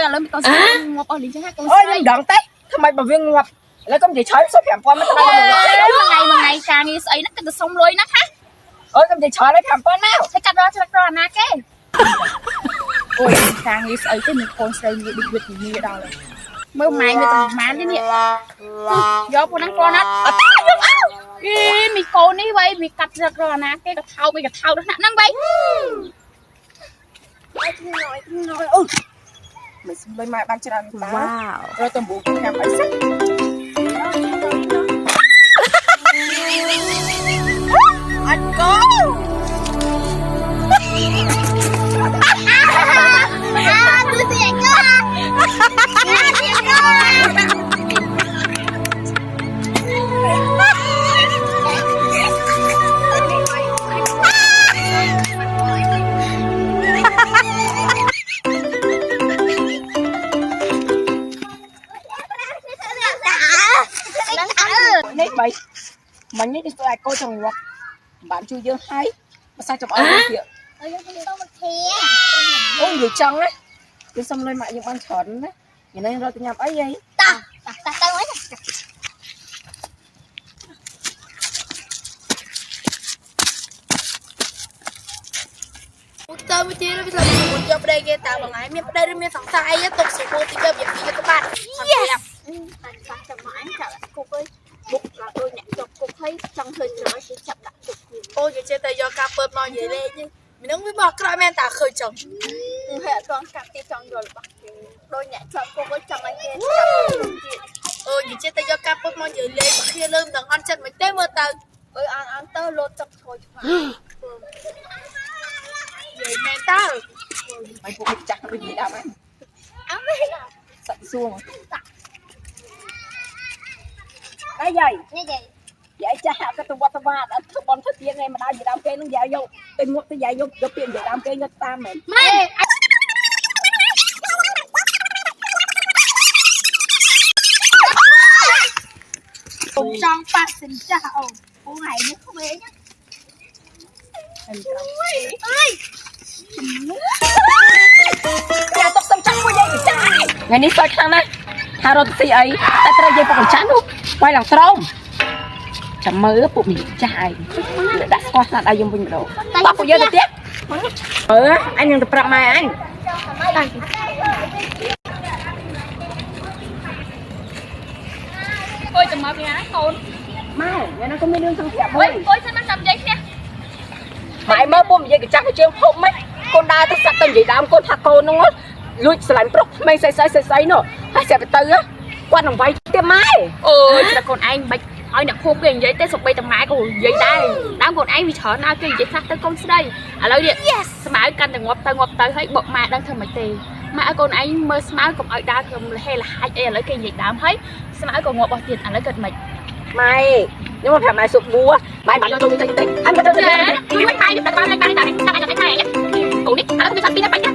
ឥឡូវកូនស្រីងាប់អស់លីចឹងណាកូនស្រីអូយខ្ញុំដឹងទេថ្មីបើវាងាប់ឥឡូវកុំនិយាយឆើសុំ5000មកទៅថ្ងៃការងារស្អីហ្នឹងគឺទៅសុំលុយណាค่ะអូយកុំនិយាយឆើឲ្យ5000មកតែកាត់រកច្រកអាណាគេអូយការងារស្អីទេមានកូនស្រីងាយដូចវិទ្យាដល់ហើយមើលម៉ែវាទៅម៉ានទេនេះយកពួកហ្នឹងគាត់ណាអត់យកអើអីមីកូននេះវ៉ៃវាកាត់ច្រកអាណាគេក៏ថោកវាក៏ថោកដល់ហ្នឹងវ៉ៃអូមិនសុំលុយម៉ែបានច្រើនតាវ៉ាវរកតំបូខ្ញុំអីសិនអត់កូនេះបីមិញនេះគឺអាចកូនចង្វាក់បានជួយយើងហើយភាសាចំអល់ទៀតយើងទៅមកធាអូយនិយាយចង់ណាយើងសុំលុយម៉ាក់យើងបានច្រើនណាថ្ងៃនេះរកទៅញ៉ាំអីហីតាទៅអីទៅវិធីវាស្លាប់មួយយកប្តីគេតើបងឯងមានប្តីឬមានសង្សារអីទុកស្រួលទីទៅវាពីក៏បានតែសាច់ចាំអញចាក់គុកអើយបុកដល់ដូចអ្នកចុកគុកហើយចង់ធ្វើច្រកគេចាប់ដាក់គុកអូយនិយាយទៅយកការពើមកនិយាយលេងមិននឹងវាបោះក្រោយមែនតើឃើញចឹងហើយអត់ទាន់កាប់ទីចង់យល់របស់គេដូចអ្នកចុកគុកអើយចង់ឲ្យគេចាប់ទៀតអូយនិយាយទៅយកការពើមកនិយាយលេងមកគ្នាលើមិនដឹងអន់ចិត្តមិនទេមើលទៅអើយអានទៅលោតទឹកឈរឆ្មានិយាយមែនតើមិនពួកចាស់ដូចនេះដែរហ្នឹងអើយសាច់សួងđây vậy vậy cha hạ cái tụi bát tụi đã thức bón thức tiếng này mà đau gì đam cây nó dạy vô tình ngục tới dạy vô cho tiền dạy đam cây nhất tam mày trong phát sinh chào cô này nó không bé nhá nhà tóc xăm trắng của dây trai ngày đi soi khăn này hà rồi thì ấy ta trai dây phải chán luôn quay lòng trâu chấm mơ phụ mình trai đã qua là ai dùng bình đồ tóc của dây được tiếp anh đừng tập mai anh ôi chấm mơ bị á con mai nhà nó có mấy đứa thằng đẹp ôi sao nó cầm giấy kia mày mơ phụ mình dây cái chắc cái chương không mấy con đa tất sạch tầm gì đám con thằng con nó lùi sải prok mày say nữa hay sẽ phải từ á quan đồng vay tiêm mai ôi là con anh bạch hỏi nè khô cái giấy tết sụp bay tầm mai của giấy đây đám con anh vì chở na cái giấy khác tới con đây à lấy điện smile căn từ ngọc tới thấy bọc mà đang thầm mày tì mà con anh mơ smile cùng ở đa cầm hay là hai em lấy cái giấy đám thấy smile còn ngọc bao tiền à lấy gần mày mày nhưng mà phải mày sụp búa mày bắn tôi anh bắt tôi đấy mày mày đặt con này cổ nick nó không biết sao pin nó bay nhá